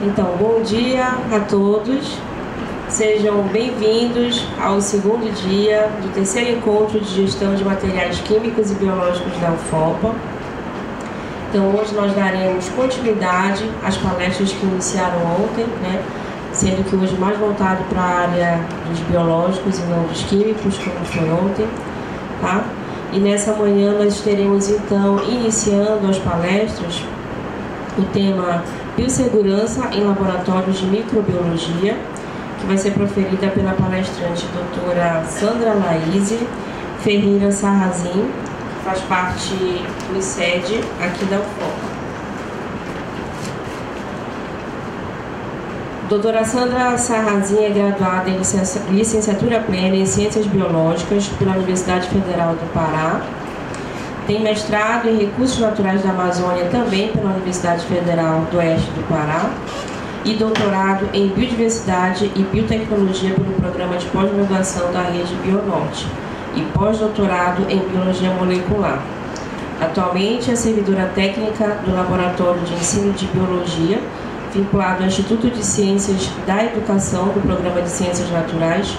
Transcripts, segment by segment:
Então, bom dia a todos. Sejam bem-vindos ao segundo dia do terceiro encontro de gestão de materiais químicos e biológicos da UFOPA. Então, hoje nós daremos continuidade às palestras que iniciaram ontem, né? Sendo que hoje mais voltado para a área dos biológicos e não dos químicos, como foi ontem, tá? E nessa manhã nós teremos, então, iniciando as palestras, o tema Biossegurança em Laboratórios de Microbiologia, que vai ser proferida pela palestrante doutora Sandra Laíse Ferreira Sarrazin, que faz parte do ICED aqui da UFOPA. Doutora Sandra Sarrazin é graduada em licenciatura plena em Ciências Biológicas pela Universidade Federal do Pará. Tem mestrado em Recursos Naturais da Amazônia também pela Universidade Federal do Oeste do Pará e doutorado em Biodiversidade e Biotecnologia pelo Programa de Pós-Graduação da Rede Bionorte e pós-doutorado em Biologia Molecular. Atualmente é servidora técnica do Laboratório de Ensino de Biologia, vinculado ao Instituto de Ciências da Educação do Programa de Ciências Naturais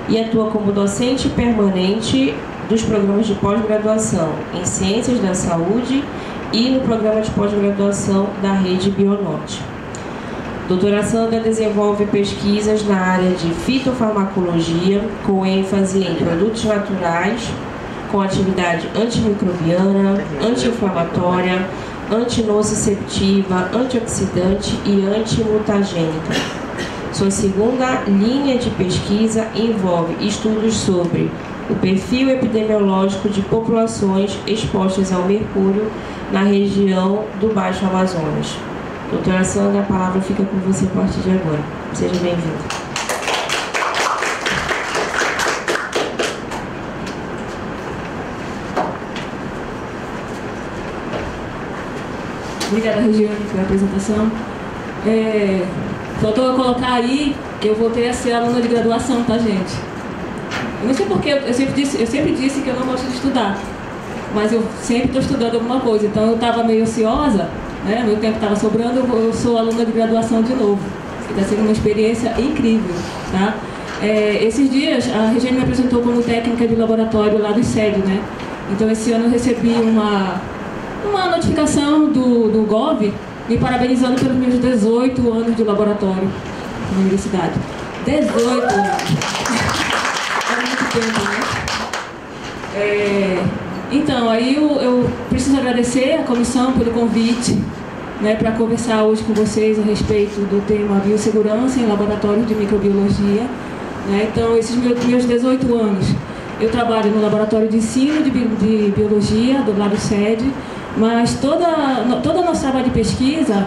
e atua como docente permanente dos programas de pós-graduação em Ciências da Saúde e no programa de pós-graduação da Rede Bionorte. Doutora Sandra desenvolve pesquisas na área de fitofarmacologia, com ênfase em produtos naturais, com atividade antimicrobiana, anti-inflamatória, antinociceptiva, antioxidante e antimutagênica. Sua segunda linha de pesquisa envolve estudos sobre o perfil epidemiológico de populações expostas ao mercúrio na região do Baixo Amazonas. Doutora Sandra, a palavra fica com você a partir de agora. Seja bem-vinda. Obrigada, Regiane, pela apresentação. Faltou eu colocar aí que eu voltei a ser aluna de graduação, tá, gente? Eu não sei porquê, eu sempre disse que eu não gosto de estudar, mas eu sempre estou estudando alguma coisa, então eu estava meio ociosa, né? Meu tempo estava sobrando, eu sou aluna de graduação de novo. Está sendo uma experiência incrível, tá? Esses dias a Regiane me apresentou como técnica de laboratório lá do ICED, né? Então esse ano eu recebi uma notificação do GOV me parabenizando pelos meus 18 anos de laboratório na universidade. 18 anos! É muito tempo, né? Então, aí eu preciso agradecer a comissão pelo convite, né, para conversar hoje com vocês a respeito do tema Biossegurança em Laboratórios de Microbiologia. Né? Então, esses meus 18 anos, eu trabalho no Laboratório de Ensino de Biologia, do lado SED, mas todo o nosso trabalho de pesquisa,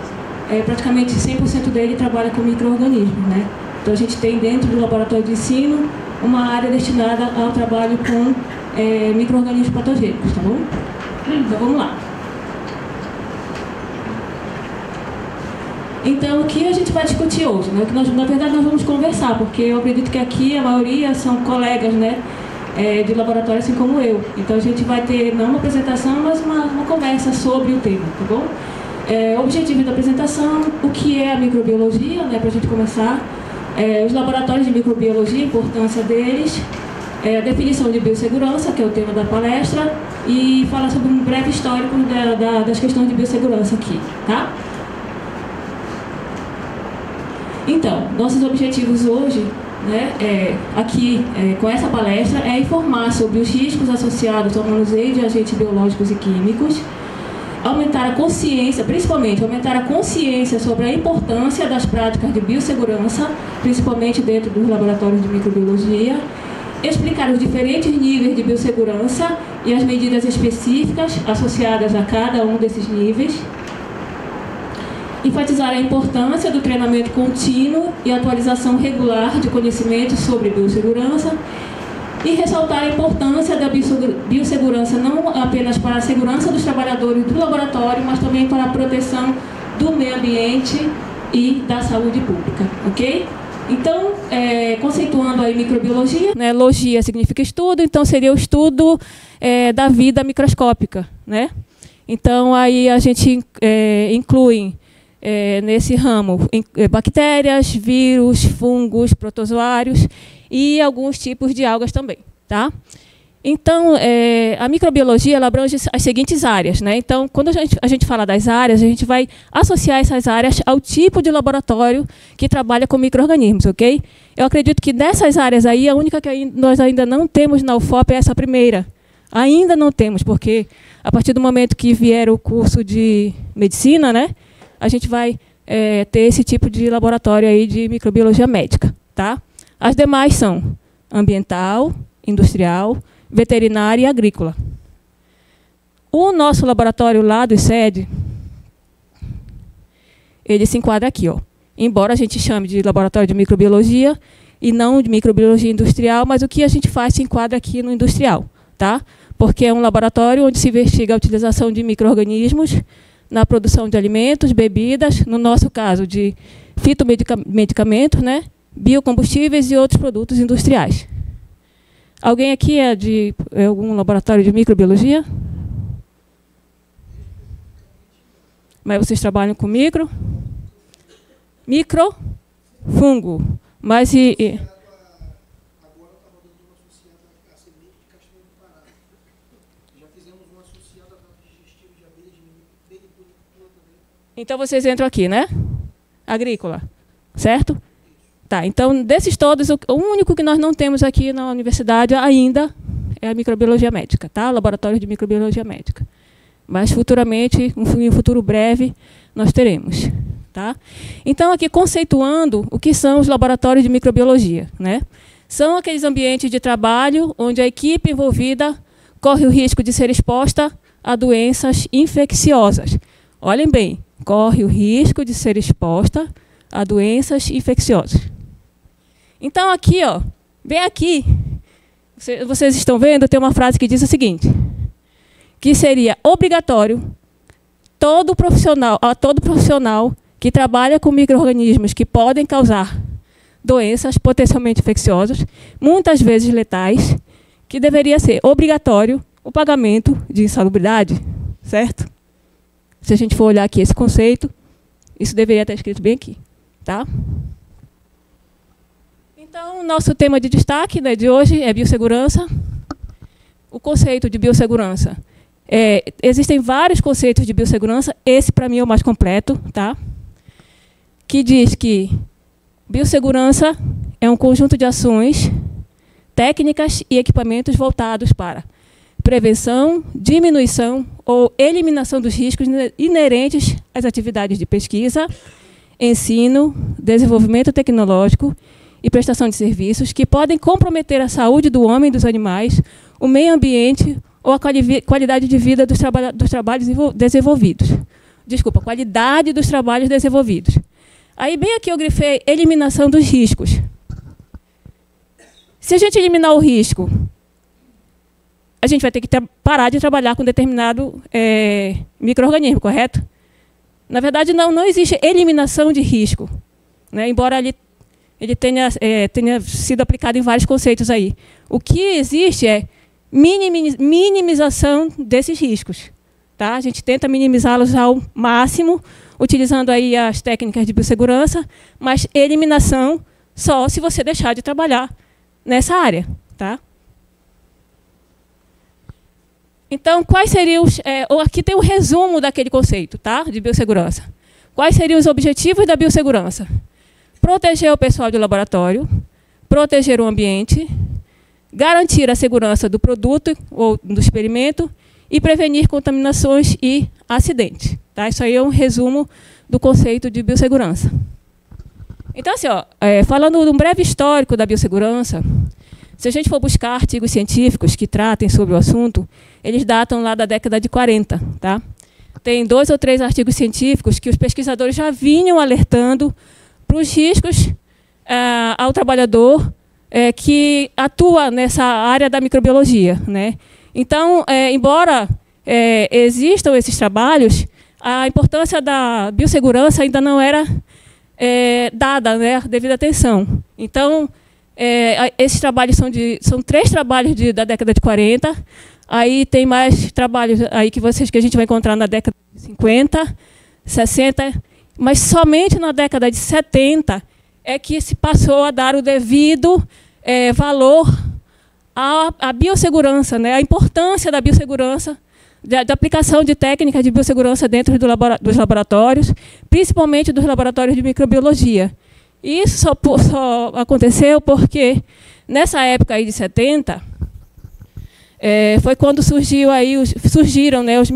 praticamente 100% dele trabalha com micro-organismos, né? Então a gente tem dentro do laboratório de ensino uma área destinada ao trabalho com micro-organismos patogênicos, tá bom? Então vamos lá. Então o que a gente vai discutir hoje, né? O que na verdade nós vamos conversar, porque eu acredito que aqui a maioria são colegas, né? De laboratório, assim como eu. Então a gente vai ter não uma apresentação, mas uma conversa sobre o tema, tá bom? O objetivo da apresentação, o que é a microbiologia, né, para a gente começar, os laboratórios de microbiologia, a importância deles, a definição de biossegurança, que é o tema da palestra, e falar sobre um breve histórico das questões de biossegurança aqui, tá? Então, nossos objetivos hoje, né, aqui com essa palestra é informar sobre os riscos associados ao manuseio de agentes biológicos e químicos, aumentar a consciência, principalmente aumentar a consciência sobre a importância das práticas de biossegurança, principalmente dentro dos laboratórios de microbiologia, explicar os diferentes níveis de biossegurança e as medidas específicas associadas a cada um desses níveis, enfatizar a importância do treinamento contínuo e atualização regular de conhecimentos sobre biossegurança e ressaltar a importância da biossegurança não apenas para a segurança dos trabalhadores do laboratório, mas também para a proteção do meio ambiente e da saúde pública, ok? Então, conceituando aí microbiologia, né, logia significa estudo, então seria o estudo da vida microscópica, né? Então, aí a gente inclui nesse ramo, bactérias, vírus, fungos, protozoários e alguns tipos de algas também. Tá? Então, a microbiologia ela abrange as seguintes áreas, né? Então, quando a gente fala das áreas, a gente vai associar essas áreas ao tipo de laboratório que trabalha com micro-organismos, ok? Eu acredito que dessas áreas aí, a única que nós ainda não temos na UFOP é essa primeira. Ainda não temos, porque a partir do momento que vier o curso de medicina, né, a gente vai ter esse tipo de laboratório aí de microbiologia médica, tá? As demais são ambiental, industrial, veterinária e agrícola. O nosso laboratório lá do ICED, ele se enquadra aqui, ó. Embora a gente chame de laboratório de microbiologia e não de microbiologia industrial, mas o que a gente faz se enquadra aqui no industrial, tá? Porque é um laboratório onde se investiga a utilização de micro-organismos na produção de alimentos, bebidas, no nosso caso de fitomedicamentos, né? Biocombustíveis e outros produtos industriais. Alguém aqui é de algum laboratório de microbiologia? Mas vocês trabalham com fungo. Mas então vocês entram aqui, né? Agrícola, certo? Tá, então, desses todos, o único que nós não temos aqui na universidade ainda é a microbiologia médica, tá? O laboratório de microbiologia médica. Mas, futuramente, em um futuro breve, nós teremos. Tá? Então, aqui, conceituando o que são os laboratórios de microbiologia, né? São aqueles ambientes de trabalho onde a equipe envolvida corre o risco de ser exposta a doenças infecciosas. Olhem bem, corre o risco de ser exposta a doenças infecciosas. Então, aqui, ó, bem aqui, vocês estão vendo, tem uma frase que diz o seguinte, que seria obrigatório todo profissional que trabalha com micro-organismos que podem causar doenças potencialmente infecciosas, muitas vezes letais, que deveria ser obrigatório o pagamento de insalubridade, certo? Se a gente for olhar aqui esse conceito, isso deveria estar escrito bem aqui, tá? Então, nosso tema de destaque, né, de hoje é biossegurança. O conceito de biossegurança. Existem vários conceitos de biossegurança, esse, para mim, é o mais completo, tá? Que diz que biossegurança é um conjunto de ações, técnicas e equipamentos voltados para prevenção, diminuição ou eliminação dos riscos inerentes às atividades de pesquisa, ensino, desenvolvimento tecnológico e prestação de serviços que podem comprometer a saúde do homem e dos animais, o meio ambiente ou a qualidade de vida dos trabalhos desenvolvidos. Desculpa, qualidade dos trabalhos desenvolvidos. Aí, bem aqui eu grifei eliminação dos riscos. Se a gente eliminar o risco, a gente vai ter que parar de trabalhar com determinado micro-organismo, correto? Na verdade, não existe eliminação de risco, né? Embora ele tenha sido aplicado em vários conceitos aí. O que existe é minimização desses riscos. Tá? A gente tenta minimizá-los ao máximo, utilizando aí as técnicas de biossegurança, mas eliminação só se você deixar de trabalhar nessa área. Tá? Então, quais seriam os... aqui tem um resumo daquele conceito, tá? De biossegurança. Quais seriam os objetivos da biossegurança? Proteger o pessoal do laboratório, proteger o ambiente, garantir a segurança do produto ou do experimento e prevenir contaminações e acidentes. Tá? Isso aí é um resumo do conceito de biossegurança. Então, assim, ó, falando de um breve histórico da biossegurança, se a gente for buscar artigos científicos que tratem sobre o assunto, eles datam lá da década de 40. Tá? Tem 2 ou 3 artigos científicos que os pesquisadores já vinham alertando para os riscos ao trabalhador que atua nessa área da microbiologia, né? Então, embora existam esses trabalhos, a importância da biossegurança ainda não era dada, né, devida atenção. Então, esses trabalhos são 3 trabalhos da década de 40, aí tem mais trabalhos aí que a gente vai encontrar na década de 50, 60, mas somente na década de 70 é que se passou a dar o devido valor à biossegurança, né? A importância da biossegurança, da aplicação de técnicas de biossegurança dentro dos laboratórios, principalmente dos laboratórios de microbiologia. E isso só aconteceu porque, nessa época aí de 70, foi quando surgiram, né, os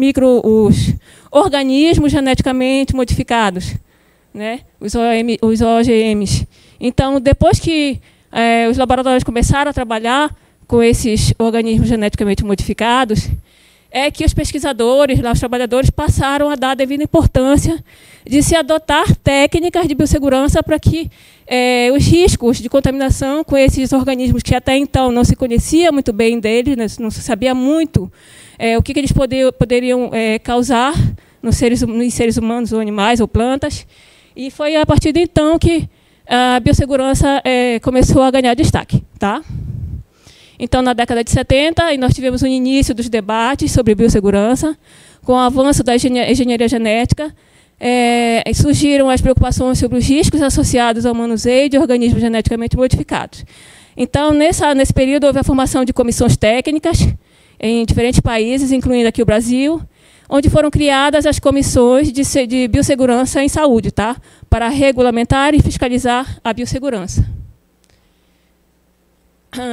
organismos geneticamente modificados, né, os OGMs. Então, depois que os laboratórios começaram a trabalhar com esses organismos geneticamente modificados, é que os pesquisadores, os trabalhadores, passaram a dar a devida importância de se adotar técnicas de biossegurança para que os riscos de contaminação com esses organismos, que até então não se conhecia muito bem deles, né, não se sabia muito o que eles poderiam causar nos seres humanos, ou animais, ou plantas. E foi a partir de então que a biossegurança começou a ganhar destaque. Tá? Então, na década de 70, nós tivemos o início dos debates sobre biossegurança. Com o avanço da engenharia genética, surgiram as preocupações sobre os riscos associados ao manuseio de organismos geneticamente modificados. Então, nesse período, houve a formação de comissões técnicas em diferentes países, incluindo aqui o Brasil, onde foram criadas as comissões de biossegurança em saúde, tá? Para regulamentar e fiscalizar a biossegurança.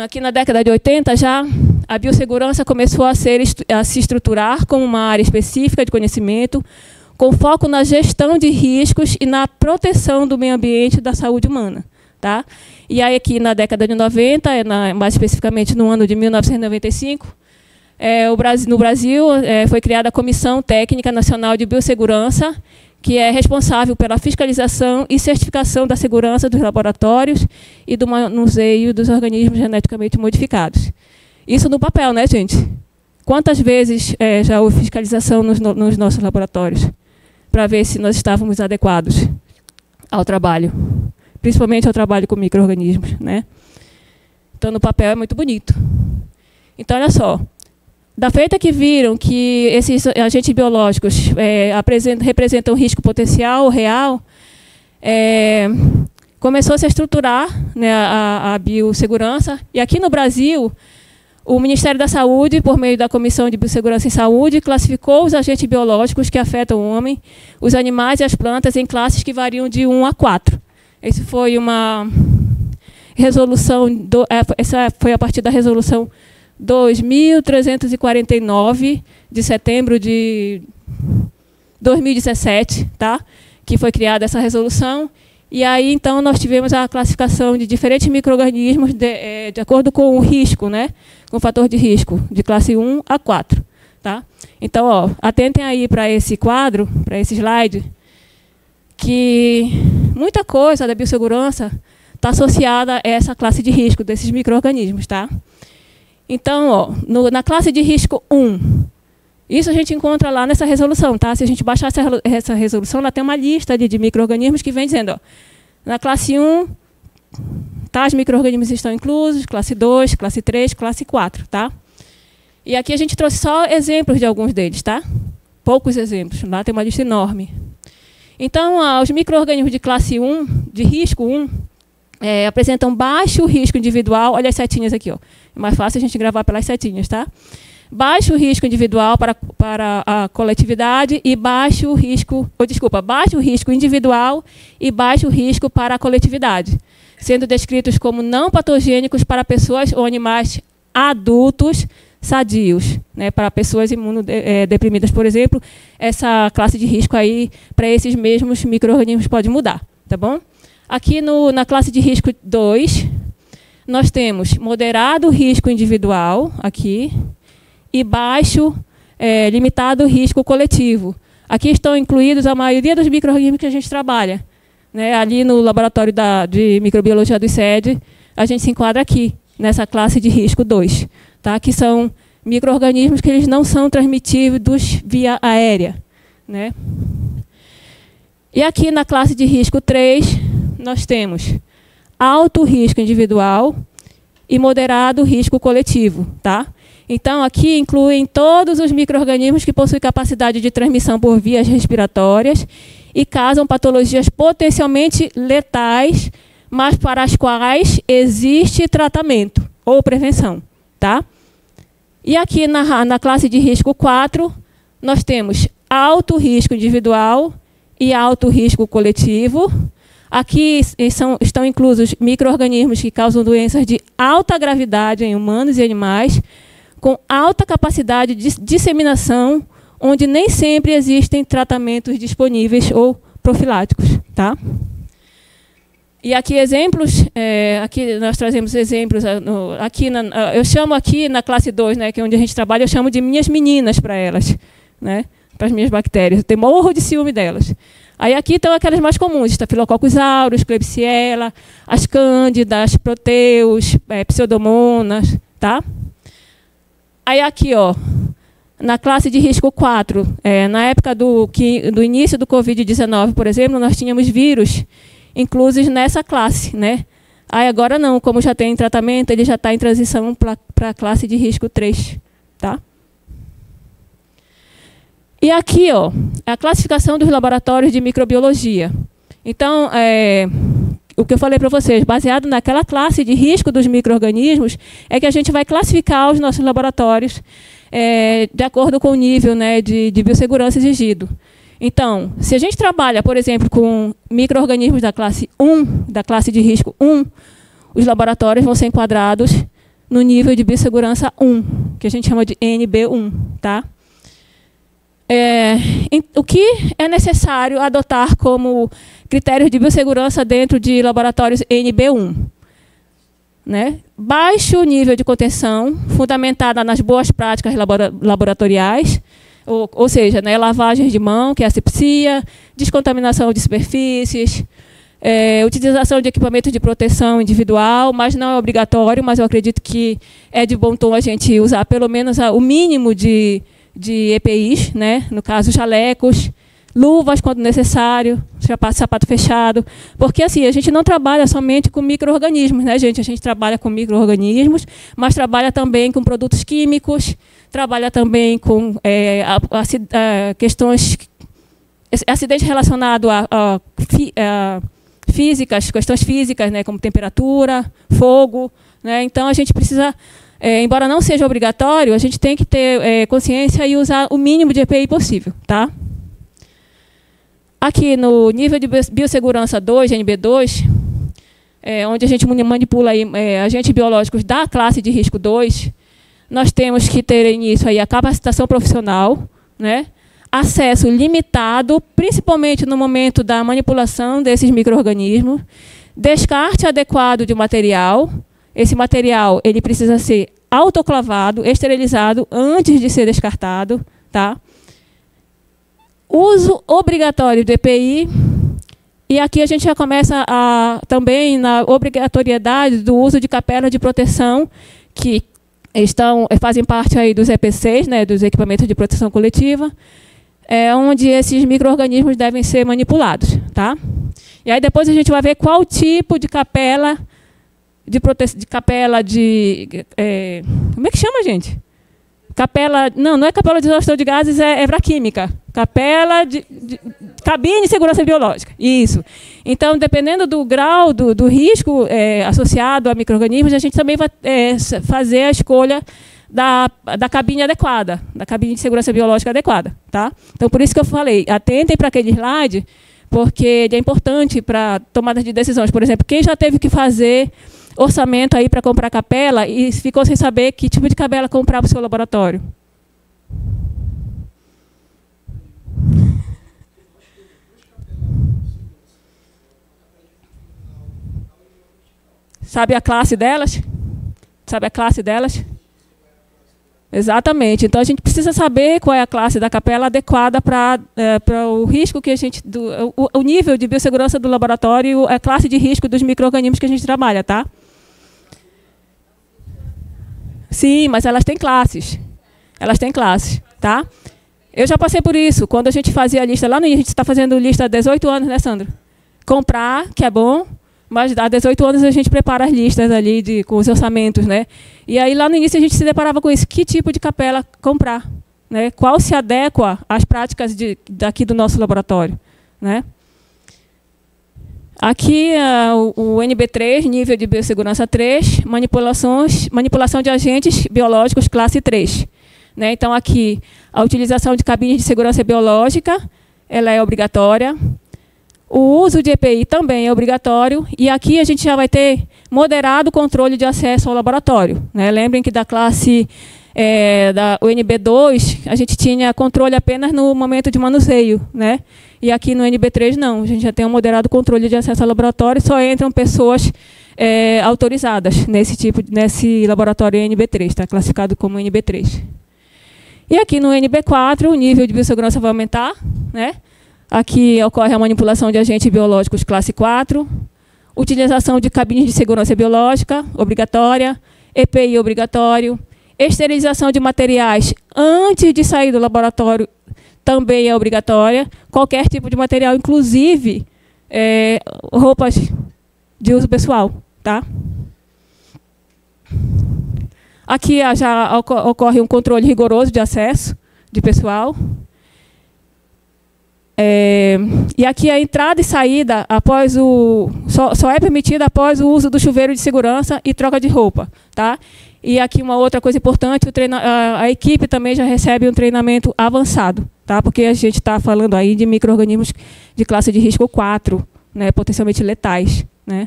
Aqui na década de 80, já a biossegurança começou a se estruturar como uma área específica de conhecimento, com foco na gestão de riscos e na proteção do meio ambiente e da saúde humana. Tá? E aí, aqui na década de 90, mais especificamente no ano de 1995, no Brasil foi criada a Comissão Técnica Nacional de Biossegurança, que é responsável pela fiscalização e certificação da segurança dos laboratórios e do manuseio dos organismos geneticamente modificados. Isso no papel, né, gente? Quantas vezes já houve fiscalização nos nossos laboratórios para ver se nós estávamos adequados ao trabalho, principalmente ao trabalho com micro-organismos, né? Então, no papel é muito bonito. Então, olha só. Da feita que viram que esses agentes biológicos representam risco potencial real, começou a se estruturar, né, a biossegurança. E aqui no Brasil, o Ministério da Saúde, por meio da Comissão de Biossegurança em Saúde, classificou os agentes biológicos que afetam o homem, os animais e as plantas em classes que variam de 1 a 4. Essa foi uma resolução, essa foi a partir da resolução 2.349, de setembro de 2017, tá? Que foi criada essa resolução. E aí, então, nós tivemos a classificação de diferentes micro-organismos de acordo com o risco, né? Com o fator de risco, de classe 1 a 4. Tá? Então, ó, atentem aí para esse quadro, para esse slide, que muita coisa da biossegurança está associada a essa classe de risco desses micro-organismos. Tá? Então, ó, na classe de risco 1, isso a gente encontra lá nessa resolução. Tá? Se a gente baixar essa resolução, ela tem uma lista de micro-organismos que vem dizendo, ó, na classe 1, tais micro-organismos estão inclusos, classe 2, classe 3, classe 4. Tá? E aqui a gente trouxe só exemplos de alguns deles. Tá? Poucos exemplos, lá tem uma lista enorme. Então, os micro-organismos de classe 1, de risco 1, apresentam baixo risco individual. Olha as setinhas aqui, ó. É mais fácil a gente gravar pelas setinhas, tá? Baixo risco individual para a coletividade e baixo risco individual e baixo risco para a coletividade, sendo descritos como não patogênicos para pessoas ou animais adultos sadios, né? Para pessoas imunodeprimidas, por exemplo, essa classe de risco aí para esses mesmos micro-organismos pode mudar, tá bom? Aqui na classe de risco 2, nós temos moderado risco individual, aqui, e baixo, limitado risco coletivo. Aqui estão incluídos a maioria dos micro-organismos que a gente trabalha. Né? Ali no laboratório de microbiologia do ICED, a gente se enquadra aqui, nessa classe de risco 2, tá? Que são micro-organismos que eles não são transmitidos via aérea. Né? E aqui na classe de risco 3, nós temos alto risco individual e moderado risco coletivo. Tá? Então, aqui incluem todos os micro-organismos que possuem capacidade de transmissão por vias respiratórias e causam patologias potencialmente letais, mas para as quais existe tratamento ou prevenção. Tá? E aqui na classe de risco 4, nós temos alto risco individual e alto risco coletivo. Aqui estão inclusos micro-organismos que causam doenças de alta gravidade em humanos e animais, com alta capacidade de disseminação, onde nem sempre existem tratamentos disponíveis ou profiláticos. Tá? E aqui exemplos, aqui nós trazemos exemplos, eu chamo aqui na classe 2, né, que é onde a gente trabalha, eu chamo de minhas meninas para elas, né, para as minhas bactérias. Eu tenho morro de ciúme delas. Aí aqui estão aquelas mais comuns, Staphylococcus aureus, Klebsiella, as cândidas, proteus, pseudomonas. Tá? Aí aqui, ó, na classe de risco 4, na época do início do Covid-19, por exemplo, nós tínhamos vírus inclusos nessa classe. Né? Aí agora não, como já tem tratamento, ele já está em transição para a classe de risco 3. Tá? E aqui, ó, a classificação dos laboratórios de microbiologia. Então, o que eu falei para vocês, baseado naquela classe de risco dos micro-organismos, é que a gente vai classificar os nossos laboratórios de acordo com o nível, né, de biossegurança exigido. Então, se a gente trabalha, por exemplo, com micro-organismos da classe 1, da classe de risco 1, os laboratórios vão ser enquadrados no nível de biossegurança 1, que a gente chama de NB1. Tá? O que é necessário adotar como critérios de biossegurança dentro de laboratórios NB1? Né? Baixo nível de contenção, fundamentada nas boas práticas laboratoriais, ou seja, né, lavagens de mão, que é asepsia, descontaminação de superfícies, utilização de equipamentos de proteção individual, mas não é obrigatório, mas eu acredito que é de bom tom a gente usar pelo menos o mínimo de EPIs, né? No caso, chalecos, luvas quando necessário, sapato fechado, porque assim, a gente não trabalha somente com micro-organismos, né, gente? A gente trabalha com micro-organismos, mas trabalha também com produtos químicos, trabalha também com questões, acidente relacionado a físicas, questões físicas, né, como temperatura, fogo, né? Então a gente precisa, embora não seja obrigatório, a gente tem que ter consciência e usar o mínimo de EPI possível. Tá? Aqui no nível de biossegurança 2, NB2, onde a gente manipula aí, agentes biológicos da classe de risco 2, nós temos que ter início aí a capacitação profissional, né? Acesso limitado, principalmente no momento da manipulação desses micro-organismos, descarte adequado de material. Esse material ele precisa ser autoclavado, esterilizado antes de ser descartado. Tá? Uso obrigatório de EPI. E aqui a gente já começa também na obrigatoriedade do uso de capelas de proteção, que fazem parte aí dos EPCs, né, dos equipamentos de proteção coletiva, onde esses micro-organismos devem ser manipulados. Tá? E aí depois a gente vai ver qual tipo de capela como é que chama, gente? Capela, não é capela de exaustão de gases, é vraquímica. Capela de cabine de segurança biológica. Isso. Então, dependendo do grau do risco associado a micro-organismos, a gente também vai fazer a escolha da cabine adequada, da cabine de segurança biológica adequada. Tá? Então, por isso que eu falei, atentem para aquele slide, porque ele é importante para tomadas de decisões. Por exemplo, quem já teve que fazer orçamento aí para comprar capela e ficou sem saber que tipo de capela comprar para o seu laboratório? Sabe a classe delas? Sabe a classe delas? Exatamente. Então, a gente precisa saber qual é a classe da capela adequada para o risco que a gente... o nível de biossegurança do laboratório, a classe de risco dos micro-organismos que a gente trabalha, tá? Sim, mas elas têm classes. Elas têm classes, tá? Eu já passei por isso. Quando a gente fazia a lista, lá no início, a gente está fazendo lista há 18 anos, né, Sandra? Comprar, que é bom, mas há 18 anos a gente prepara as listas ali com os orçamentos, né? E aí lá no início a gente se deparava com isso. Que tipo de capela comprar? Né? Qual se adequa às práticas daqui do nosso laboratório? né? Aqui, o NB3, nível de biossegurança 3, manipulação de agentes biológicos classe 3. Né? Então, aqui, a utilização de cabines de segurança biológica, ela é obrigatória. O uso de EPI também é obrigatório. E aqui a gente já vai ter moderado controle de acesso ao laboratório. Né? Lembrem que da classe da UNB2, a gente tinha controle apenas no momento de manuseio, né? E aqui no NB3 não, a gente já tem um moderado controle de acesso ao laboratório, só entram pessoas autorizadas nesse laboratório NB3, está classificado como NB3. E aqui no NB4, o nível de biossegurança vai aumentar, né? Aqui ocorre a manipulação de agentes biológicos classe 4, utilização de cabines de segurança biológica, obrigatória, EPI obrigatório, esterilização de materiais antes de sair do laboratório também é obrigatória. Qualquer tipo de material, inclusive roupas de uso pessoal. Tá? Aqui já ocorre um controle rigoroso de acesso de pessoal. E aqui a entrada e saída após só é permitida após o uso do chuveiro de segurança e troca de roupa. Tá? E aqui uma outra coisa importante, a equipe também já recebe um treinamento avançado, tá? Porque a gente está falando aí de micro-organismos de classe de risco 4, né? Potencialmente letais, né?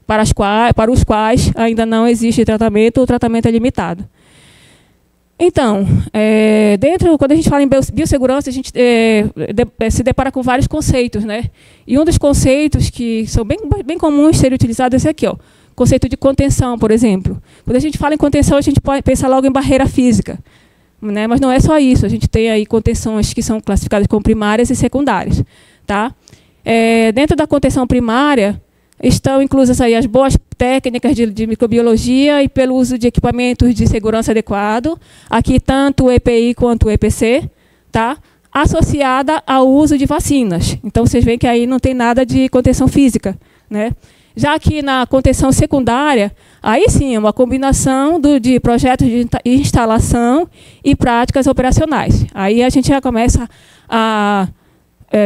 Para os quais ainda não existe tratamento, o tratamento é limitado. Então, quando a gente fala em biossegurança, a gente se depara com vários conceitos, né? E um dos conceitos que são bem comuns serem utilizados é esse aqui, ó. Conceito de contenção, por exemplo. Quando a gente fala em contenção, a gente pode pensar logo em barreira física. Né? Mas não é só isso. A gente tem aí contenções que são classificadas como primárias e secundárias. Tá? Dentro da contenção primária, estão inclusas aí as boas técnicas de microbiologia e pelo uso de equipamentos de segurança adequado. Aqui, tanto o EPI quanto o EPC. Tá? Associada ao uso de vacinas. Então, vocês veem que aí não tem nada de contenção física. Né? Já que na contenção secundária, aí sim, é uma combinação de projetos de instalação e práticas operacionais. Aí a gente já começa a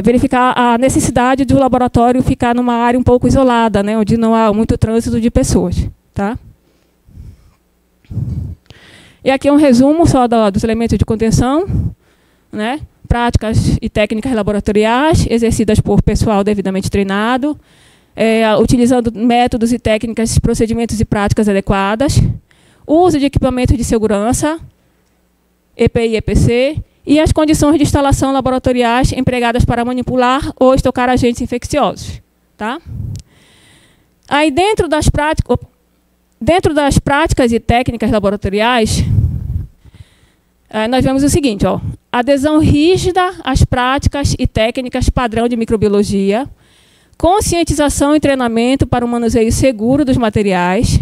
verificar a necessidade do laboratório ficar numa área um pouco isolada, né, onde não há muito trânsito de pessoas. Tá? E aqui é um resumo só dos elementos de contenção, né, práticas e técnicas laboratoriais exercidas por pessoal devidamente treinado, utilizando métodos e técnicas, procedimentos e práticas adequadas, uso de equipamentos de segurança, EPI e EPC, e as condições de instalação laboratoriais empregadas para manipular ou estocar agentes infecciosos. Tá? Aí, dentro das práticas e técnicas laboratoriais, nós vemos o seguinte, ó, adesão rígida às práticas e técnicas padrão de microbiologia, conscientização e treinamento para o manuseio seguro dos materiais.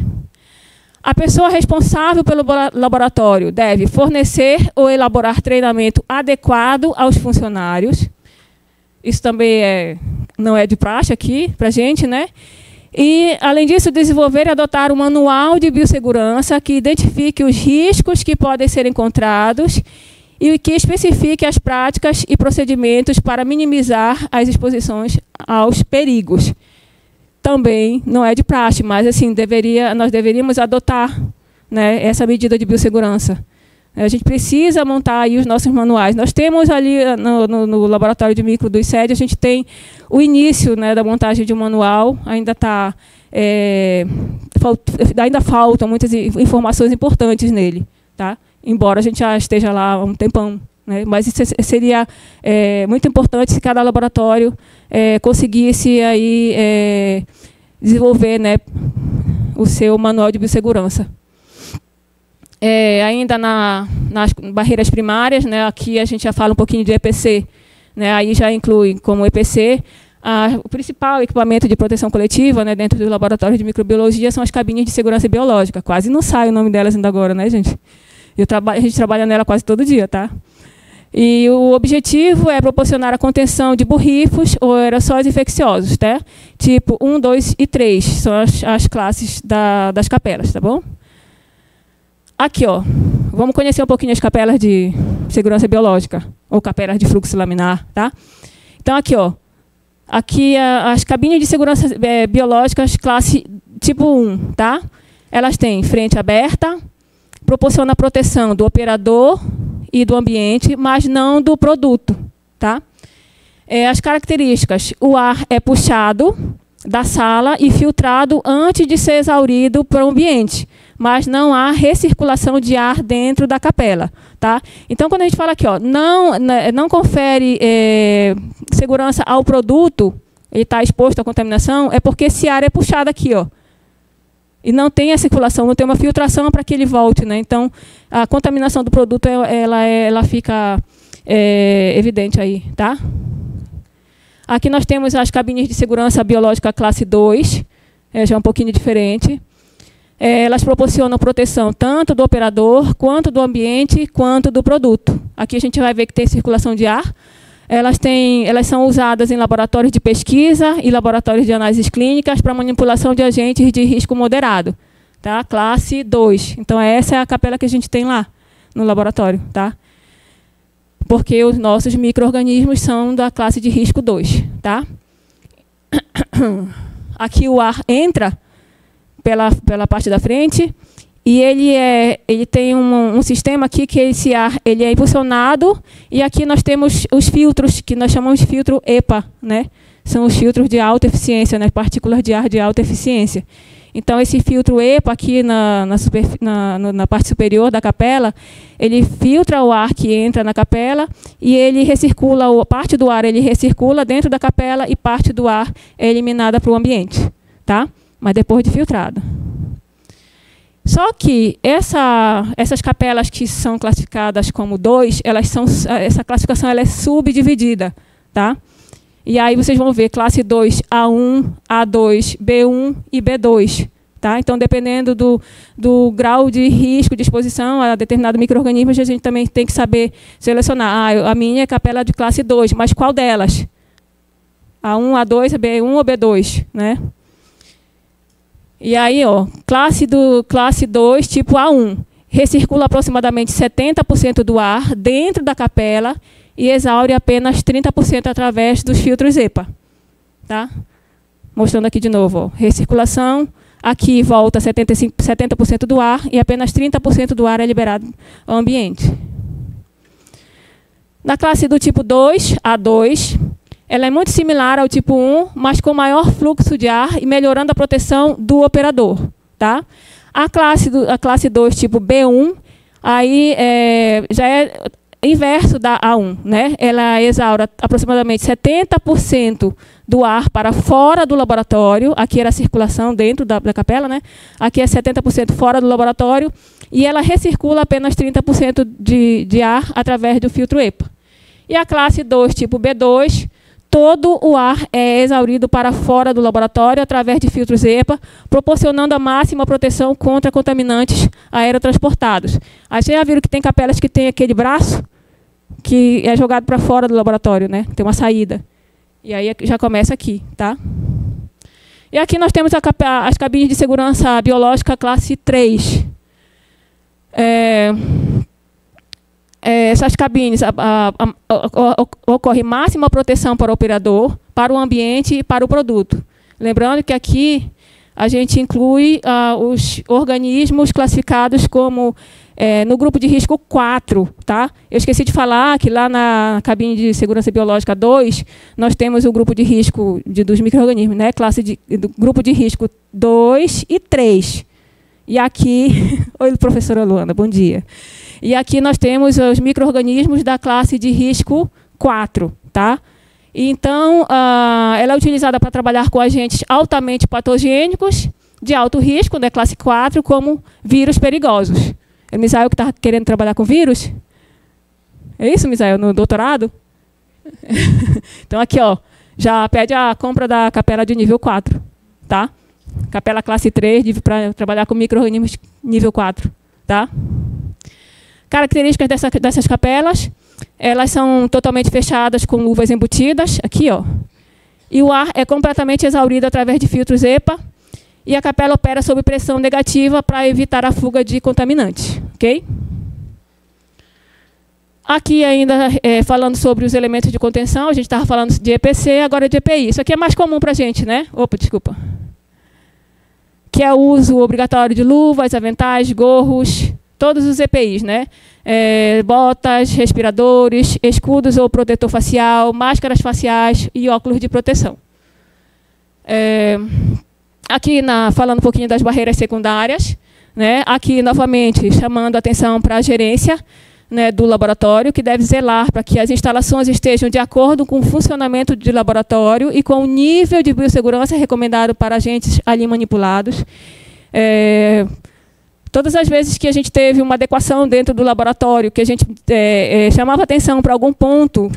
A pessoa responsável pelo laboratório deve fornecer ou elaborar treinamento adequado aos funcionários. Isso também não é de praxe aqui para a gente, né? E, além disso, desenvolver e adotar um manual de biossegurança que identifique os riscos que podem ser encontrados e que especifique as práticas e procedimentos para minimizar as exposições aos perigos. Também não é de praxe, mas assim, nós deveríamos adotar, né, essa medida de biossegurança. A gente precisa montar aí os nossos manuais. Nós temos ali no laboratório de micro do ICED, a gente tem o início, né, da montagem de um manual, ainda faltam muitas informações importantes nele. Tá? Embora a gente já esteja lá há um tempão. Né? Mas isso seria muito importante se cada laboratório conseguisse aí, desenvolver, né, o seu manual de biossegurança. Ainda nas barreiras primárias, né, aqui a gente já fala um pouquinho de EPC. Né, aí já inclui como EPC o principal equipamento de proteção coletiva, né, dentro do laboratório de microbiologia são as cabines de segurança biológica. Quase não sai o nome delas ainda agora, né, gente? A gente trabalha nela quase todo dia, tá? E o objetivo é proporcionar a contenção de borrifos ou aerossóis infecciosos, tá? Tipo 1, 2 e 3, são as classes das capelas, tá bom? Aqui, ó, vamos conhecer um pouquinho as capelas de segurança biológica, ou capelas de fluxo laminar, tá? Então, aqui, ó. Aqui, as cabines de segurança biológicas classe tipo 1, tá? Elas têm frente aberta, proporciona proteção do operador e do ambiente, mas não do produto, tá? As características: o ar é puxado da sala e filtrado antes de ser exaurido para o ambiente, mas não há recirculação de ar dentro da capela, tá? Então, quando a gente fala aqui, ó, não confere segurança ao produto, ele está exposto à contaminação, é porque esse ar é puxado aqui, ó, e não tem a circulação, não tem uma filtração para que ele volte, né? Então, a contaminação do produto ela fica evidente aí, tá? Aqui nós temos as cabines de segurança biológica classe 2, já um pouquinho diferente. Elas proporcionam proteção tanto do operador, quanto do ambiente, quanto do produto. Aqui a gente vai ver que tem circulação de ar. Elas são usadas em laboratórios de pesquisa e laboratórios de análises clínicas para manipulação de agentes de risco moderado, tá? Classe 2. Então, essa é a capela que a gente tem lá no laboratório, tá? Porque os nossos micro-organismos são da classe de risco 2, tá? Aqui o ar entra pela parte da frente e ele tem um sistema aqui que esse ar ele é impulsionado, e aqui nós temos os filtros que nós chamamos de filtro EPA, né? São os filtros de alta eficiência, né? Partículas de ar de alta eficiência. Então, esse filtro EPA aqui na parte superior da capela, ele filtra o ar que entra na capela e ele recircula, parte do ar ele recircula dentro da capela e parte do ar é eliminada para o ambiente, tá? Mas depois de filtrado. Só que essas capelas que são classificadas como 2, essa classificação ela é subdividida, tá? E aí vocês vão ver classe 2, A1, A2, B1 e B2. Tá? Então, dependendo do grau de risco de exposição a determinado micro-organismo, a gente também tem que saber selecionar. A minha é capela de classe 2, mas qual delas? A1, A2, B1 ou B2? Né? E aí, ó, classe 2, tipo A1, recircula aproximadamente 70% do ar dentro da capela e exaure apenas 30% através dos filtros EPA. Tá? Mostrando aqui de novo, ó, recirculação, aqui volta 70% do ar e apenas 30% do ar é liberado ao ambiente. Na classe do tipo 2, A2, ela é muito similar ao tipo 1, mas com maior fluxo de ar e melhorando a proteção do operador. Tá? A classe 2, tipo B1, aí já é inverso da A1, né? Ela exaure aproximadamente 70% do ar para fora do laboratório. Aqui era a circulação dentro da capela, né? Aqui é 70% fora do laboratório e ela recircula apenas 30% de ar através do filtro EPA. E a classe 2, tipo B2, todo o ar é exaurido para fora do laboratório através de filtros EPA, proporcionando a máxima proteção contra contaminantes aerotransportados. Aí vocês já viram que tem capelas que tem aquele braço que é jogado para fora do laboratório, né? Tem uma saída. E aí já começa aqui, tá? E aqui nós temos as cabines de segurança biológica classe 3. Essas cabines ocorre máxima proteção para o operador, para o ambiente e para o produto. Lembrando que aqui a gente inclui os organismos classificados como no grupo de risco 4. Tá? Eu esqueci de falar que lá na cabine de segurança biológica 2, nós temos o grupo de risco dos micro-organismos, né? Do grupo de risco 2 e 3. E aqui... Oi, professora Luana, bom dia. E aqui nós temos os micro-organismos da classe de risco 4. Tá? Então, ela é utilizada para trabalhar com agentes altamente patogênicos, de alto risco, né, classe 4, como vírus perigosos. É o Misael que está querendo trabalhar com vírus? É isso, Misael, no doutorado? Então, aqui, ó, já pede a compra da capela de nível 4. Tá? Capela classe 3, para trabalhar com micro-organismos nível 4. Tá? Características dessas capelas: elas são totalmente fechadas com luvas embutidas, aqui, ó. E o ar é completamente exaurido através de filtros EPA. E a capela opera sob pressão negativa para evitar a fuga de contaminantes. Ok? Aqui ainda falando sobre os elementos de contenção, a gente estava falando de EPC, agora de EPI. Isso aqui é mais comum para a gente, né? Opa, desculpa. Que é o uso obrigatório de luvas, aventais, gorros, todos os EPIs, né? Botas, respiradores, escudos ou protetor facial, máscaras faciais e óculos de proteção. Aqui, falando um pouquinho das barreiras secundárias, né? Aqui, novamente, chamando a atenção para a gerência, né, do laboratório, que deve zelar para que as instalações estejam de acordo com o funcionamento de laboratório e com o nível de biossegurança recomendado para agentes ali manipulados. Todas as vezes que a gente teve uma adequação dentro do laboratório, que a gente chamava atenção para algum ponto,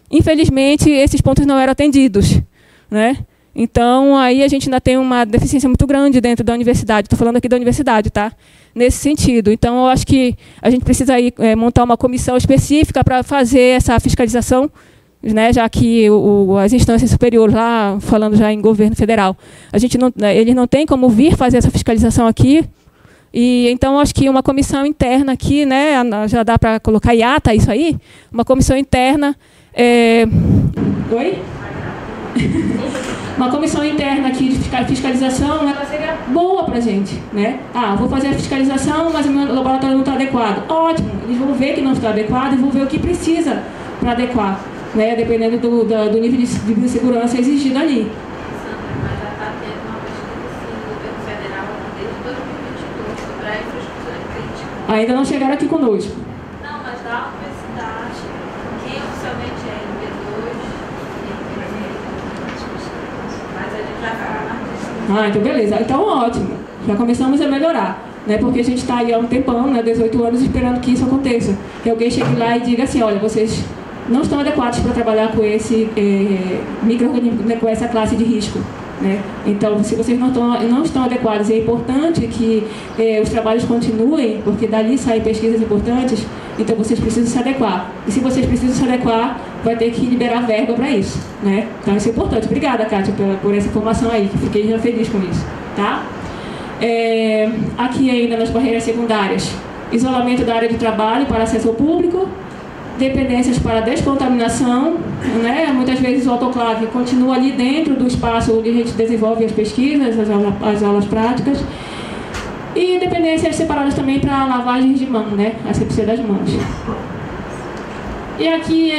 infelizmente, esses pontos não eram atendidos, né? Então, aí a gente ainda tem uma deficiência muito grande dentro da universidade. Estou falando aqui da universidade, tá? Nesse sentido. Então, eu acho que a gente precisa aí, montar uma comissão específica para fazer essa fiscalização, né? Já que as instâncias superiores, lá falando já em governo federal, eles não têm como vir fazer essa fiscalização aqui. E então, acho que uma comissão interna aqui, né? Já dá para colocar IATA, isso aí? Uma comissão interna... Oi? Uma comissão interna aqui de fiscalização, ela seria boa para a gente, né? Vou fazer a fiscalização, mas o meu laboratório não está adequado. Ótimo, eles vão ver que não está adequado e vão ver o que precisa para adequar, né? Dependendo do nível de biossegurança exigido ali. Mas já está tendo uma pesquisa do governo federal desde 2022 sobre a infraestrutura crítica. Ainda não chegaram aqui conosco. Não, mas da universidade, que oficialmente é então beleza. Então ótimo. Já começamos a melhorar, né? Porque a gente está aí há um tempão, né? 18 anos esperando que isso aconteça. Que alguém chegue lá e diga assim, olha, vocês não estão adequados para trabalhar com esse micro-organismo, né? Com essa classe de risco, né? Então, se vocês não estão adequados, é importante que os trabalhos continuem, porque dali saem pesquisas importantes, então vocês precisam se adequar. E se vocês precisam se adequar, vai ter que liberar verba para isso, né? Então, isso é importante. Obrigada, Kátia, por essa informação aí, que fiquei já feliz com isso, tá? Aqui ainda nas barreiras secundárias, isolamento da área de trabalho para acesso ao público, dependências para descontaminação, né? Muitas vezes o autoclave continua ali dentro do espaço onde a gente desenvolve as pesquisas, as aulas práticas, e dependências separadas também para lavagens de mão, né? Asepsia das mãos. E aqui,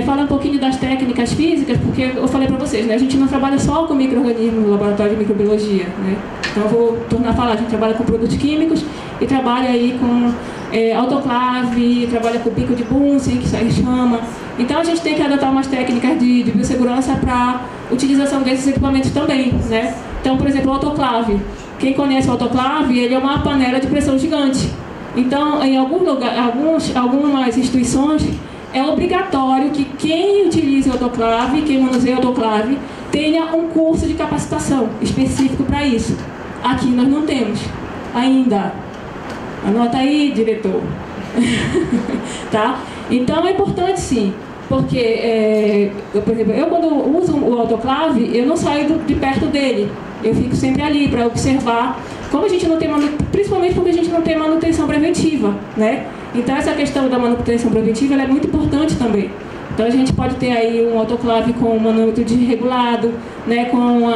fala um pouquinho das técnicas físicas, porque eu falei para vocês, né? A gente não trabalha só com micro-organismos no laboratório de microbiologia, né? Então, eu vou tornar a falar, a gente trabalha com produtos químicos e trabalha aí com autoclave, trabalha com bico de Bunsen, que isso aí chama. Então, a gente tem que adotar umas técnicas de biossegurança para utilização desses equipamentos também, né? Então, por exemplo, o autoclave. Quem conhece o autoclave, ele é uma panela de pressão gigante. Então, em algumas instituições, é obrigatório que quem utilize o autoclave, quem manuseia o autoclave, tenha um curso de capacitação específico para isso. Aqui nós não temos ainda. Anota aí, diretor. Tá? Então é importante sim, porque, por exemplo, eu quando uso o autoclave, eu não saio de perto dele. Eu fico sempre ali para observar. Como a gente não tem principalmente porque a gente não tem manutenção preventiva, né? Então essa questão da manutenção preventiva ela é muito importante também. Então a gente pode ter aí um autoclave com um manômetro desregulado, né? Com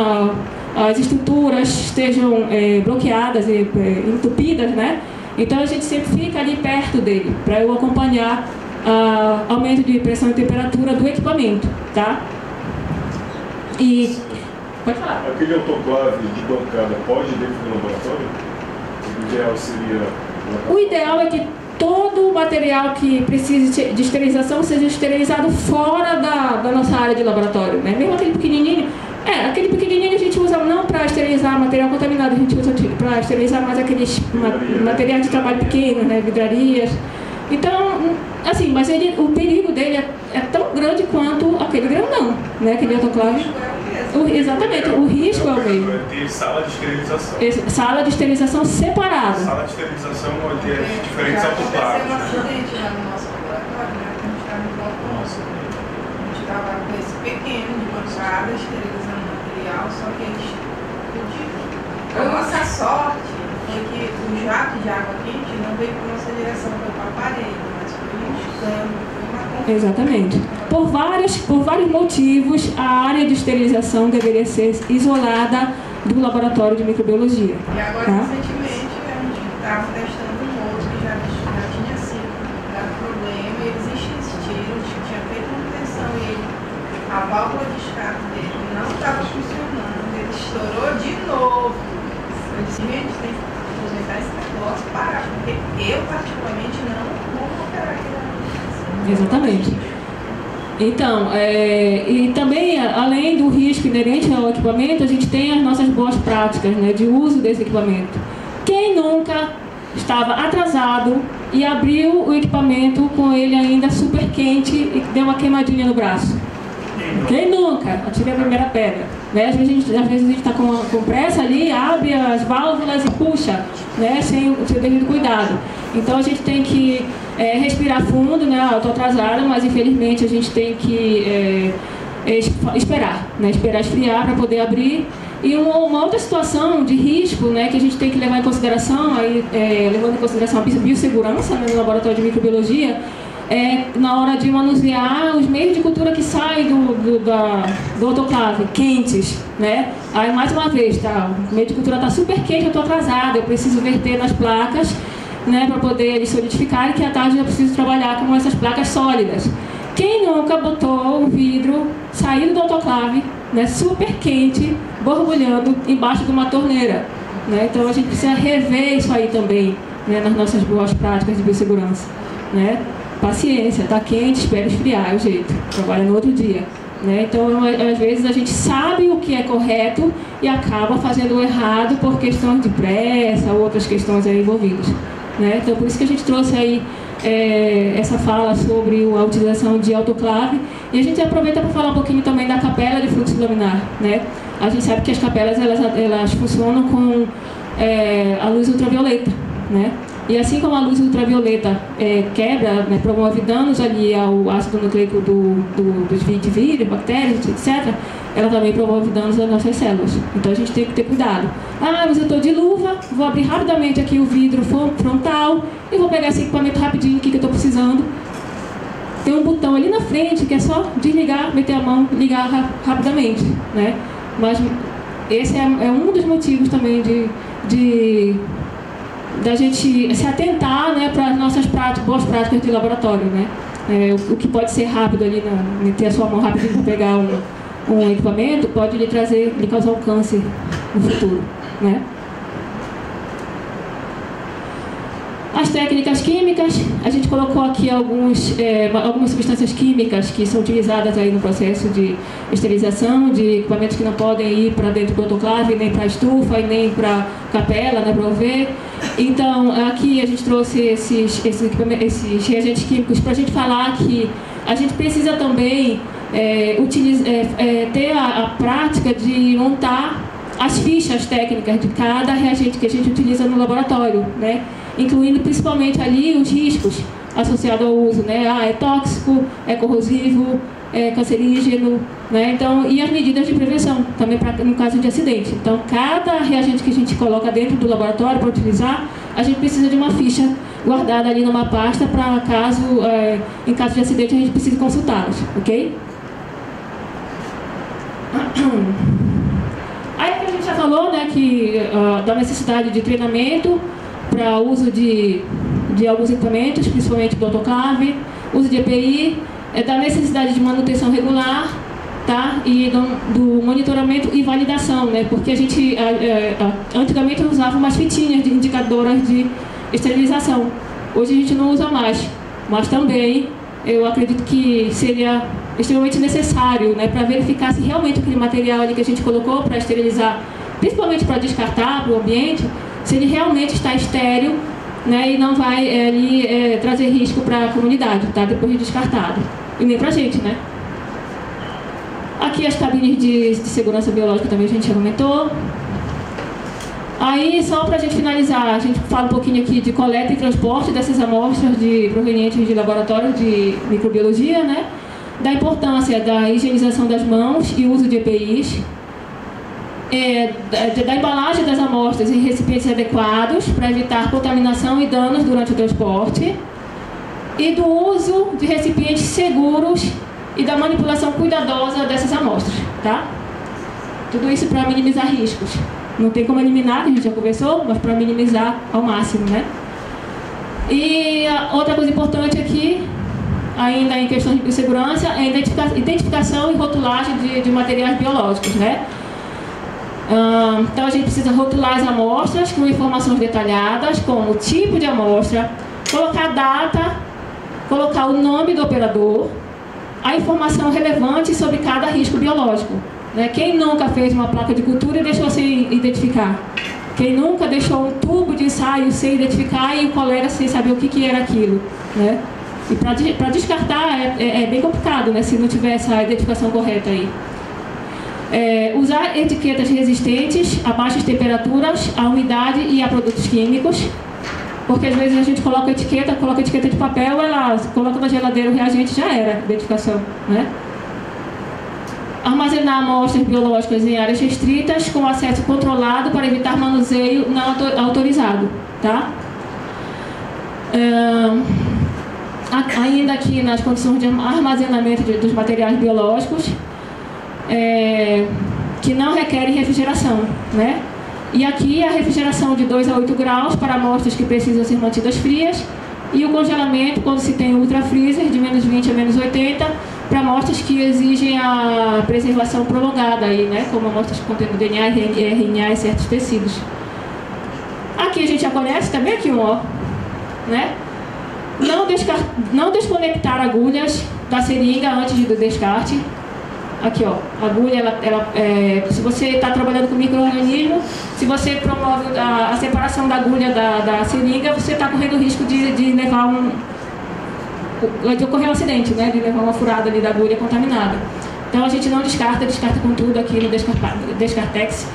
as estruturas estejam bloqueadas e entupidas, né? Então a gente sempre fica ali perto dele para eu acompanhar aumento de pressão e temperatura do equipamento, tá? E pode falar. Aquele autoclave de bancada pode ir dentro do laboratório? O ideal seria... O ideal é que todo o material que precise de esterilização seja esterilizado fora da nossa área de laboratório, né? Mesmo aquele pequenininho. Aquele pequenininho a gente usa não para esterilizar material contaminado, a gente usa para esterilizar mais aqueles materiais de trabalho pequenos, né? Vidrarias. Então, assim, mas o perigo dele é tão grande quanto aquele grandão, né? Aquele autoclave. Exatamente, o risco é o mesmo. É ter sala de esterilização. Sala de esterilização separada. Sala de esterilização onde é diferentes autoclaves. Um acidente lá no nosso laboratório, né? A gente estava no balcão. A gente estava com esse pequeno de bancada, esterilizando o material, só que eles explodiram. A nossa sorte foi que o jato de água quente não veio para a nossa direção, foi para a parede, mas foi buscando. Exatamente. Por vários motivos, a área de esterilização deveria ser isolada do laboratório de microbiologia. E agora, tá? recentemente, a gente estava testando um outro que já tinha sido dado problema, eles insistiram, tinha feito manutenção e a válvula de escape dele não estava funcionando, ele estourou de novo. Eu disse, gente, tem que aproveitar esse negócio, parar, porque eu particularmente não vou operar aquele. Exatamente. Então, e também, além do risco inerente ao equipamento, a gente tem as nossas boas práticas, né, de uso desse equipamento. Quem nunca estava atrasado e abriu o equipamento com ele ainda super quente e deu uma queimadinha no braço? Quem nunca? Atire a primeira pedra. Né? Às vezes a gente está com pressa ali, abre as válvulas e puxa, né, sem o devido cuidado. Então a gente tem que respirar fundo, né? Eu estou atrasada, mas infelizmente a gente tem que esperar, né? Esperar esfriar para poder abrir. E uma outra situação de risco, né, que a gente tem que levar em consideração, levando em consideração a biossegurança, né, no laboratório de microbiologia, na hora de manusear os meios de cultura que saem do autoclave, quentes, né? Aí mais uma vez, tá? O meio de cultura está super quente, eu estou atrasada, eu preciso verter nas placas, né, para poder eles solidificarem, que à tarde eu preciso trabalhar com essas placas sólidas. Quem nunca botou um vidro saído do autoclave, né, super quente, borbulhando embaixo de uma torneira, né? Então a gente precisa rever isso aí também, né, nas nossas boas práticas de biossegurança, né? Paciência, tá quente, espera esfriar, é o jeito, trabalha no outro dia, né? Então às vezes a gente sabe o que é correto e acaba fazendo o errado por questões de pressa ou outras questões aí envolvidas, né? Então por isso que a gente trouxe aí essa fala sobre a utilização de autoclave, e a gente aproveita para falar um pouquinho também da capela de fluxo laminar, né? A gente sabe que as capelas elas funcionam com a luz ultravioleta, né? E assim como a luz ultravioleta quebra, né, promove danos ali ao ácido nucleico dos vírus, bactérias, etc., ela também promove danos às nossas células. Então a gente tem que ter cuidado. Ah, mas eu estou de luva, vou abrir rapidamente aqui o vidro frontal e vou pegar esse equipamento rapidinho aqui que eu estou precisando. Tem um botão ali na frente que é só desligar, meter a mão, ligar rapidamente, né? Mas esse é um dos motivos também da gente se atentar, né, para as nossas boas práticas de laboratório, né? O que pode ser rápido ali, meter a sua mão rapidinho para pegar um equipamento, pode lhe causar um câncer no futuro, né? As técnicas químicas, a gente colocou aqui algumas substâncias químicas que são utilizadas aí no processo de esterilização, de equipamentos que não podem ir para dentro do autoclave, nem para a estufa, e nem para capela, né, para UV. Então, aqui a gente trouxe esses reagentes químicos para a gente falar que a gente precisa também ter a prática de montar as fichas técnicas de cada reagente que a gente utiliza no laboratório, né? Incluindo principalmente ali os riscos associados ao uso, né? É tóxico, é corrosivo, é cancerígeno, né? Então, e as medidas de prevenção, também no caso de acidente. Então, cada reagente que a gente coloca dentro do laboratório para utilizar, a gente precisa de uma ficha guardada ali numa pasta para em caso de acidente, a gente precisa consultá-los, ok? Aí que a gente já falou, né, que da necessidade de treinamento para uso de alguns equipamentos, principalmente do autoclave, uso de EPI, da necessidade de manutenção regular, tá? E do monitoramento e validação, né? Porque a gente antigamente usava umas fitinhas de indicadoras de esterilização. Hoje a gente não usa mais, mas também eu acredito que seria extremamente necessário, né, para verificar se realmente aquele material ali que a gente colocou para esterilizar, principalmente para descartar para o ambiente, se ele realmente está estéril, né, e não vai trazer risco para a comunidade, tá, depois de descartado. E nem para a gente, né? Aqui as cabines de segurança biológica também a gente argumentou. Aí, só para a gente finalizar, a gente fala um pouquinho aqui de coleta e transporte dessas amostras provenientes de laboratórios de microbiologia, né? Da importância da higienização das mãos e uso de EPIs, da embalagem das amostras em recipientes adequados para evitar contaminação e danos durante o transporte, e do uso de recipientes seguros e da manipulação cuidadosa dessas amostras, tá? Tudo isso para minimizar riscos. Não tem como eliminar, que a gente já conversou, mas para minimizar ao máximo, né? E outra coisa importante aqui, ainda em questão de biossegurança, é a identificação e rotulagem de materiais biológicos, né? Então a gente precisa rotular as amostras com informações detalhadas, como o tipo de amostra, colocar a data, colocar o nome do operador, a informação relevante sobre cada risco biológico, né? Quem nunca fez uma placa de cultura e deixou sem identificar? Quem nunca deixou um tubo de ensaio sem identificar e o colega sem saber o que era aquilo, né? E para descartar é bem complicado, né? Se não tiver essa identificação correta aí. Usar etiquetas resistentes a baixas temperaturas, a umidade e a produtos químicos, porque às vezes a gente coloca etiqueta de papel, ela coloca na geladeira o reagente, já era identificação, né? Armazenar amostras biológicas em áreas restritas com acesso controlado para evitar manuseio não autorizado, tá? Ainda aqui nas condições de armazenamento dos materiais biológicos, que não requerem refrigeração, né? E aqui a refrigeração de 2 a 8 graus para amostras que precisam ser mantidas frias, e o congelamento quando se tem ultra freezer de menos 20 a menos 80 para amostras que exigem a preservação prolongada aí, né? Como amostras que contêm DNA e RNA em certos tecidos. Aqui a gente já conhece também aqui né? Não desconectar agulhas da seringa antes do descarte. Aqui, ó, a agulha, se você está trabalhando com micro-organismo, se você promove a separação da agulha da seringa, você está correndo o risco de levar de ocorrer um acidente, né? De levar uma furada ali da agulha contaminada. Então a gente não descarta com tudo aqui no Descartex.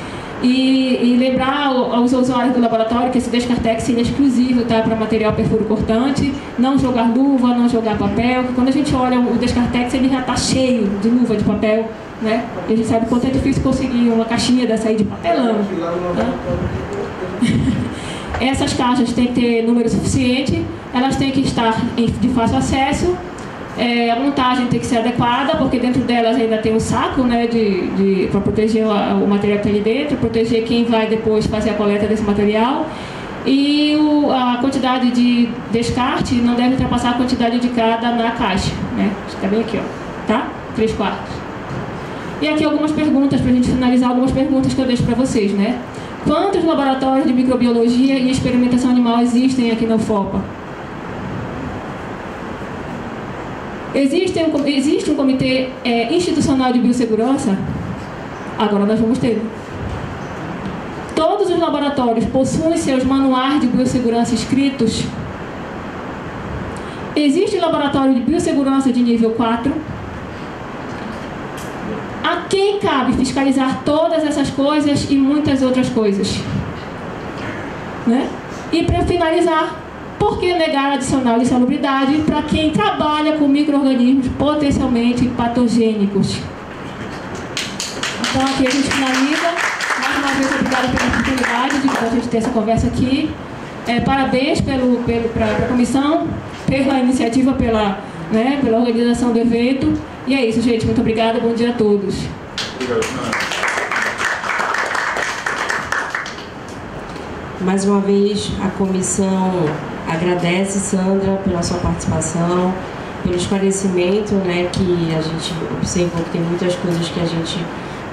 E lembrar aos usuários do laboratório que esse Descartex é exclusivo, tá, para material perfuro cortante, não jogar luva, não jogar papel, que quando a gente olha o Descartex ele já está cheio de luva de papel, né? E a gente sabe quanto é difícil conseguir uma caixinha dessa aí de papelão. Tá? Essas caixas têm que ter número suficiente, elas têm que estar de fácil acesso. A montagem tem que ser adequada, porque dentro delas ainda tem um saco, né, para proteger o material que tem ali dentro, proteger quem vai depois fazer a coleta desse material. E a quantidade de descarte não deve ultrapassar a quantidade indicada na caixa, né? Está bem aqui, ó, tá? 3/4. E aqui algumas perguntas, para a gente finalizar, algumas perguntas que eu deixo para vocês, né? Quantos laboratórios de microbiologia e experimentação animal existem aqui na UFOPA? Existe um comitê institucional de biossegurança? Agora nós vamos ter. Todos os laboratórios possuem seus manuais de biossegurança escritos? Existe laboratório de biossegurança de nível 4? A quem cabe fiscalizar todas essas coisas e muitas outras coisas? Né? E para finalizar, por que negar adicional de insalubridade para quem trabalha com micro-organismos potencialmente patogênicos? Então aqui a gente finaliza. Mais uma vez, obrigada pela oportunidade de a gente ter essa conversa aqui. Parabéns para a comissão, pela iniciativa, pela organização do evento. E é isso, gente. Muito obrigada. Bom dia a todos. Obrigado. Mais uma vez, a comissão agradece, Sandra, pela sua participação, pelo esclarecimento, né, que a gente observou que tem muitas coisas que a gente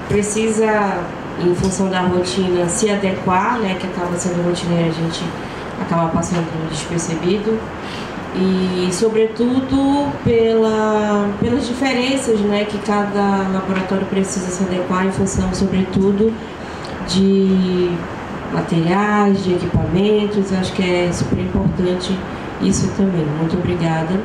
precisa, em função da rotina, se adequar, né, que acaba sendo rotineira, a gente acaba passando despercebido. E, sobretudo, pelas diferenças, né, que cada laboratório precisa se adequar em função, sobretudo, de materiais, de equipamentos. Acho que é super importante isso também. Muito obrigada.